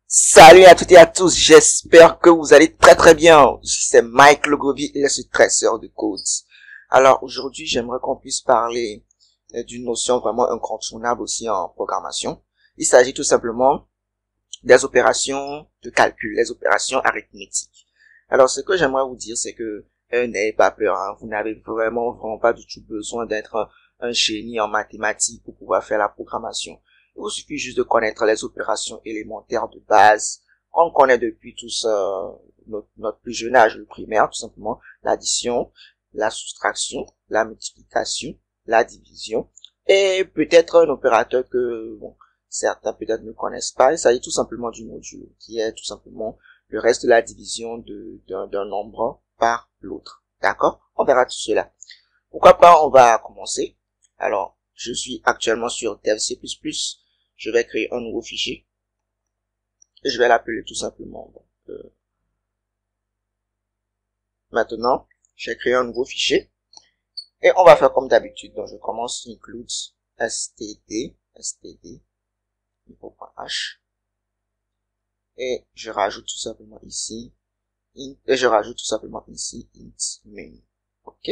Salut à toutes et à tous, j'espère que vous allez très bien. C'est Mike Logovi, le stresseur de codes. Alors aujourd'hui, j'aimerais qu'on puisse parler d'une notion vraiment incontournable aussi en programmation. Il s'agit tout simplement des opérations de calcul, les opérations arithmétiques. Alors ce que j'aimerais vous dire, c'est que n'ayez pas peur, hein. Vous n'avez vraiment pas du tout besoin d'être un génie en mathématiques pour pouvoir faire la programmation. Il vous suffit juste de connaître les opérations élémentaires de base qu'on connaît depuis tous notre plus jeune âge, le primaire, tout simplement l'addition, la soustraction, la multiplication, la division, et peut-être un opérateur que certains peut-être ne connaissent pas. Il s'agit tout simplement du modulo, qui est tout simplement le reste de la division d'un nombre par l'autre. D'accord? On verra tout cela. Pourquoi pas, on va commencer. Alors, je suis actuellement sur Dev C++. Je vais créer un nouveau fichier. Et je vais l'appeler tout simplement. Maintenant, j'ai créé un nouveau fichier. Et on va faire comme d'habitude. Donc, je commence include std, info.h. Et je rajoute tout simplement ici, int main. Ok.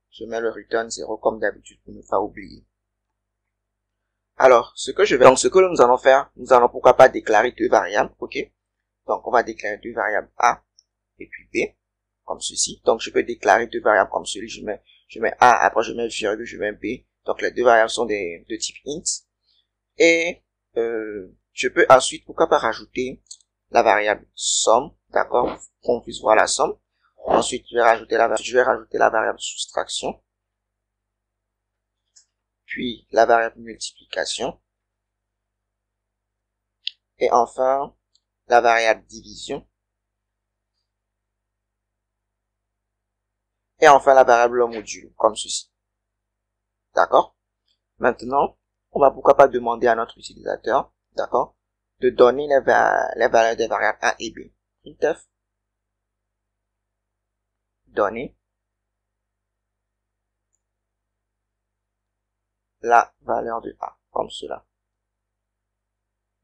Je mets le return 0 comme d'habitude pour ne pas oublier. Alors, ce que nous allons faire, nous allons pourquoi pas déclarer deux variables, ok? Donc, on va déclarer deux variables A et puis B, comme ceci. Donc, je peux déclarer deux variables comme ceci. Je mets A, après je mets virgule, je mets B. Donc, les deux variables sont de type int. Et, je peux ensuite, pourquoi pas rajouter la variable somme, d'accord? Qu'on puisse voir la somme. Ensuite, je vais rajouter la variable soustraction. Puis, la variable multiplication. Et enfin, la variable division. Et enfin, la variable modulo, comme ceci. D'accord? Maintenant, on va pourquoi pas demander à notre utilisateur, d'accord, de donner les valeurs des variables A et B. Printf, donner la valeur de A, comme cela.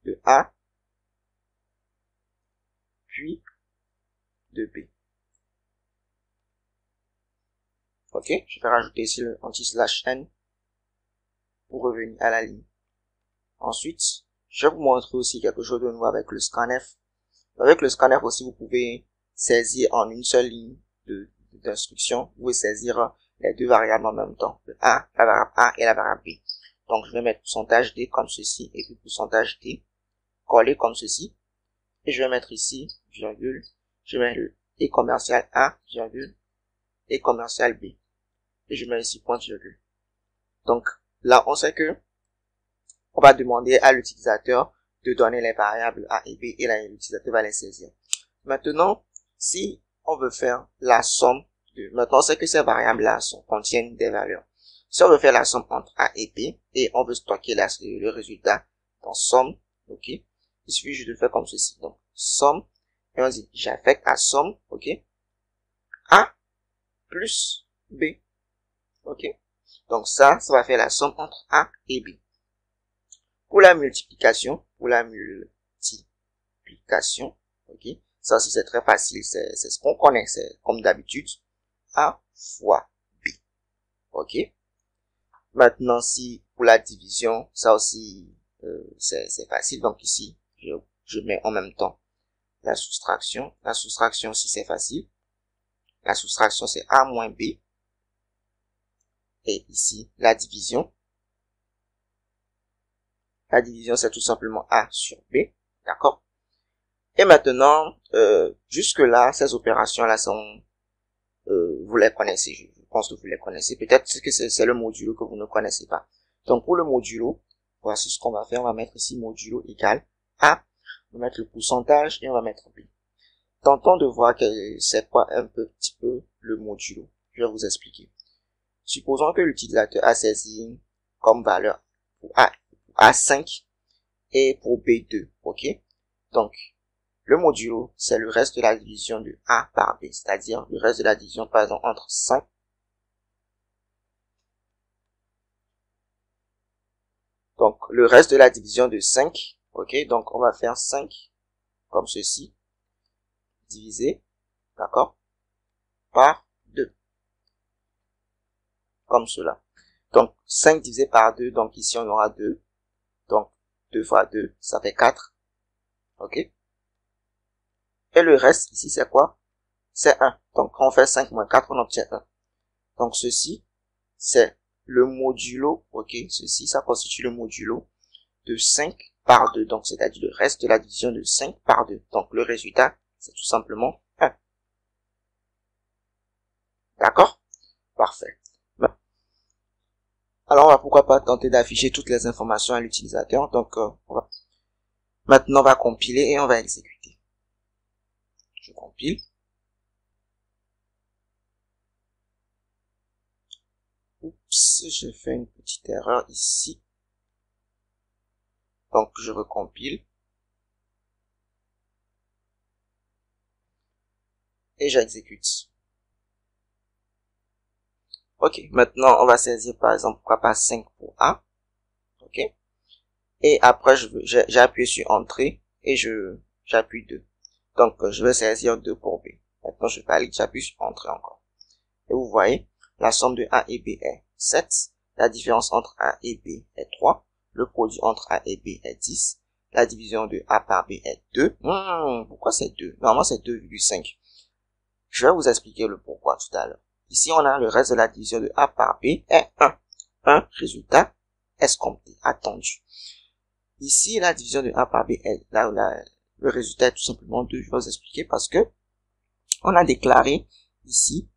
De A, puis de B. Ok, je vais rajouter ici le anti/n pour revenir à la ligne. Ensuite, je vais vous montrer aussi quelque chose de nouveau avec le scanf. Avec le scanf aussi, vous pouvez saisir en une seule ligne d'instruction, vous pouvez saisir les deux variables en même temps, le A, la variable A et la variable B. Donc, je vais mettre pourcentage D comme ceci, et puis pourcentage D, collé comme ceci, et je vais mettre ici, virgule, je mets le et commercial A, virgule, et commercial B, et je mets ici point virgule. Donc, là, on sait que on va demander à l'utilisateur de donner les variables A et B, et là, l'utilisateur va les saisir. Maintenant, si on veut faire la somme maintenant, c'est que ces variables-là contiennent des valeurs. Si on veut faire la somme entre A et B, et on veut stocker le résultat dans somme, ok, il suffit juste de faire comme ceci. Donc, somme, et on dit, j'affecte à somme, ok, A plus B, ok. Donc, ça va faire la somme entre A et B. Pour la multiplication, ok, ça aussi c'est très facile, c'est ce qu'on connaît, c'est comme d'habitude, A fois B. Ok. Maintenant, si pour la division, ça aussi, c'est facile. Donc ici, je mets en même temps la soustraction. La soustraction aussi, c'est facile. La soustraction, c'est A moins B. Et ici, la division. La division, c'est tout simplement A sur B. D'accord? Et maintenant, jusque-là, ces opérations-là sont, vous les connaissez. Je pense que vous les connaissez. Peut-être que c'est le modulo que vous ne connaissez pas. Donc, pour le modulo, voici ce qu'on va faire. On va mettre ici modulo égale A. On va mettre le pourcentage et on va mettre B. Tentons de voir c'est quoi un petit peu le modulo. Je vais vous expliquer. Supposons que l'utilisateur a saisi comme valeur pour A5 et pour B2. Ok? Donc, le modulo, c'est le reste de la division de A par B, c'est-à-dire le reste de la division, par exemple, entre 5. Donc, le reste de la division de 5, ok, donc on va faire 5 comme ceci, divisé, d'accord, par 2, comme cela. Donc, 5 divisé par 2, donc ici on aura 2, donc 2 fois 2, ça fait 4, ok. Et le reste, ici, c'est quoi? C'est 1. Donc, quand on fait 5 moins 4, on obtient 1. Donc, ceci, c'est le modulo, ok, ceci, ça constitue le modulo de 5 par 2, donc c'est-à-dire le reste de la division de 5 par 2. Donc, le résultat, c'est tout simplement 1. D'accord? Parfait. Alors, on va pourquoi pas tenter d'afficher toutes les informations à l'utilisateur. Donc, maintenant, on va compiler et on va exécuter. Je compile. Oups, j'ai fait une petite erreur ici. Donc, je recompile. Et j'exécute. Ok, maintenant, on va saisir, par exemple, pourquoi pas 5 pour A. Ok. Et après, j'ai appuyé sur Entrée et j'appuie 2. Donc, je vais saisir 2 pour B. Maintenant, je valide, j'appuie sur Entrée encore. Et vous voyez, la somme de A et B est 7. La différence entre A et B est 3. Le produit entre A et B est 10. La division de A par B est 2. Pourquoi c'est 2? Normalement, c'est 2,5. Je vais vous expliquer le pourquoi tout à l'heure. Ici, on a le reste de la division de A par B est 1. Un résultat escompté, attendu. Ici, la division de A par B est le résultat est tout simplement 2. Je vais vous expliquer parce que on a déclaré ici,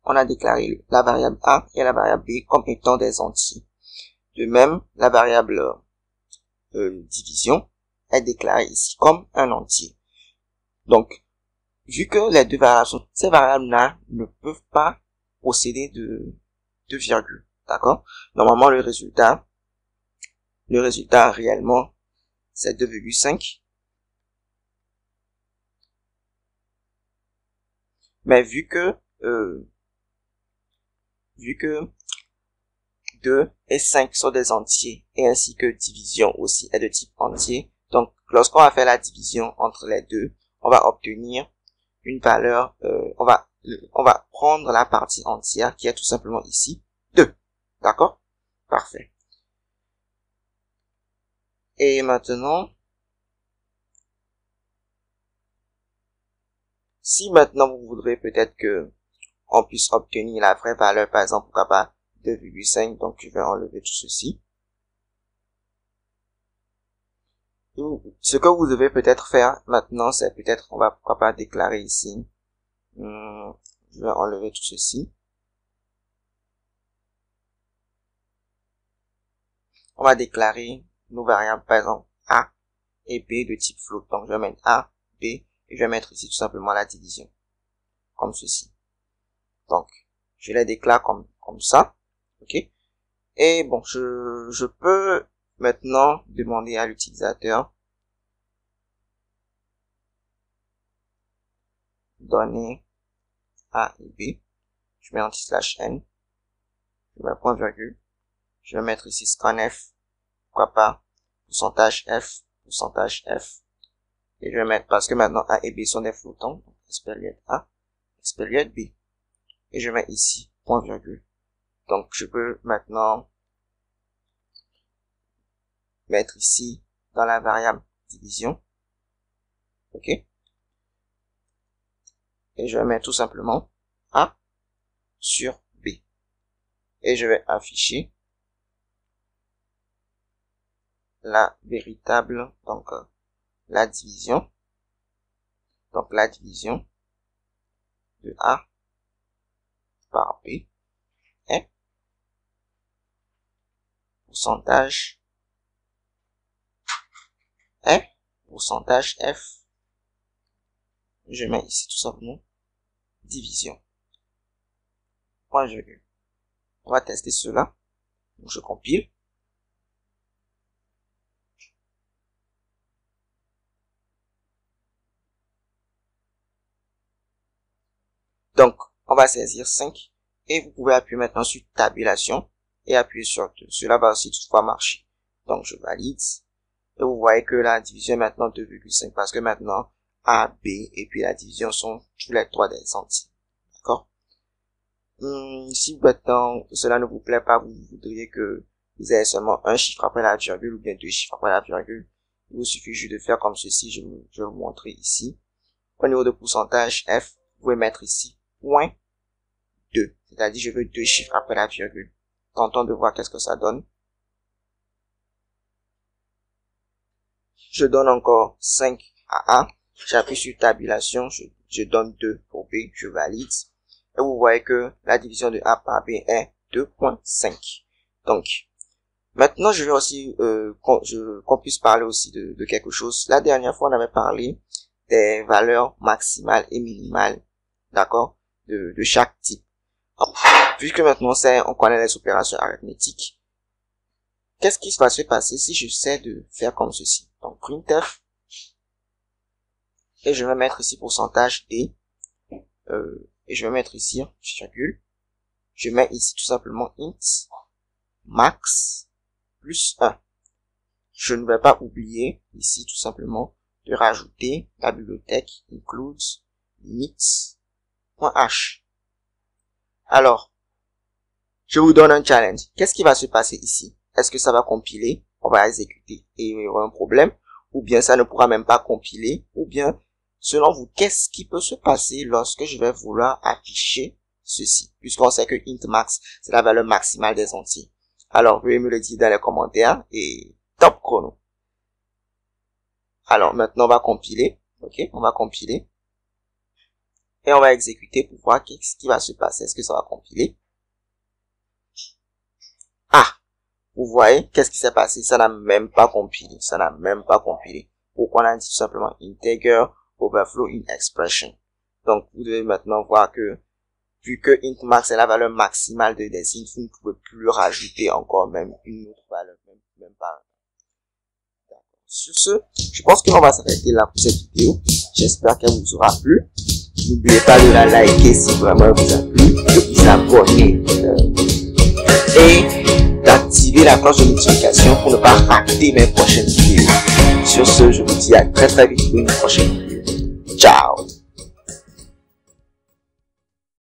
on a déclaré la variable A et la variable B comme étant des entiers. De même, la variable division est déclarée ici comme un entier. Donc, vu que les deux variables, ces variables-là ne peuvent pas posséder de virgule, d'accord? Normalement, le résultat réellement, c'est 2,5. Mais vu que 2 et 5 sont des entiers, et ainsi que division aussi est de type entier, donc lorsqu'on va faire la division entre les deux, on va obtenir une valeur, on va prendre la partie entière qui est tout simplement ici 2. D'accord? Parfait. Et maintenant, si maintenant vous voudrez peut-être que on puisse obtenir la vraie valeur, par exemple, pourquoi pas 2,5, donc je vais enlever tout ceci. Ce que vous devez peut-être faire maintenant, c'est peut-être, on va pourquoi pas déclarer ici, je vais enlever tout ceci. On va déclarer nos variables, par exemple, A et B de type float. Donc, je vais mettre A, B, et je vais mettre ici tout simplement la division. Comme ceci. Donc, je les déclare comme ça. OK? Et bon, je peux maintenant demander à l'utilisateur donner A et B. Je mets anti/n. Je mets point virgule. Je vais mettre ici scanf. Pourquoi pas? Pourcentage F. Et je vais mettre, parce que maintenant A et B sont des flottants. Expérience A. Expérience B. Et je mets ici point virgule. Donc, je peux maintenant mettre ici dans la variable division. OK? Et je vais mettre tout simplement A sur B. Et je vais afficher la véritable, donc la division. Donc la division de A par B est pourcentage F. Je mets ici tout simplement division. Point virgule. On va tester cela. Donc je compile. Donc, on va saisir 5 et vous pouvez appuyer maintenant sur tabulation et appuyer sur 2. Cela va aussi toutefois marcher. Donc, je valide. Et vous voyez que la division est maintenant 2,5 parce que maintenant A, B et puis la division sont tous les trois des entiers. D'accord? Si maintenant cela ne vous plaît pas, vous voudriez que vous ayez seulement un chiffre après la virgule ou bien deux chiffres après la virgule, il vous suffit juste de faire comme ceci. Je vais vous montrer ici. Au niveau de pourcentage F, vous pouvez mettre ici point 2. C'est-à-dire je veux deux chiffres après la virgule. Tentons de voir qu'est-ce que ça donne. Je donne encore 5 à A. J'appuie sur tabulation. Je donne 2 pour B. Je valide. Et vous voyez que la division de A par B est 2.5. Donc, maintenant, je veux aussi qu'on puisse parler aussi de quelque chose. La dernière fois, on avait parlé des valeurs maximales et minimales, d'accord, de chaque type. Puisque maintenant, on connaît les opérations arithmétiques, qu'est-ce qui va se passer si j'essaie de faire comme ceci? Donc, printf, et je vais mettre ici pourcentage D, et je vais mettre ici virgule. Je mets ici tout simplement int max plus 1. Je ne vais pas oublier ici tout simplement de rajouter la bibliothèque includes limits.h. Alors, je vous donne un challenge. Qu'est-ce qui va se passer ici? Est-ce que ça va compiler? On va exécuter et il y aura un problème? Ou bien ça ne pourra même pas compiler? Ou bien, selon vous, qu'est-ce qui peut se passer lorsque je vais vouloir afficher ceci? Puisqu'on sait que int max, c'est la valeur maximale des entiers. Alors, veuillez me le dire dans les commentaires et top chrono. Alors, maintenant, on va compiler. Ok, on va compiler. Et on va exécuter pour voir qu'est-ce qui va se passer. Est-ce que ça va compiler? Ah! Vous voyez, qu'est-ce qui s'est passé? Ça n'a même pas compilé. Ça n'a même pas compilé. Pourquoi on a dit tout simplement integer overflow in expression. Donc, vous devez maintenant voir que, vu que int max est la valeur maximale de des int, vous ne pouvez plus rajouter encore même une autre valeur, même pas. Sur ce, je pense qu'on va s'arrêter là pour cette vidéo. J'espère qu'elle vous aura plu. N'oubliez pas de la liker si vraiment elle vous a plu, de vous abonner et d'activer la cloche de notification pour ne pas rater mes prochaines vidéos. Sur ce, je vous dis à très vite pour une prochaine vidéo. Ciao!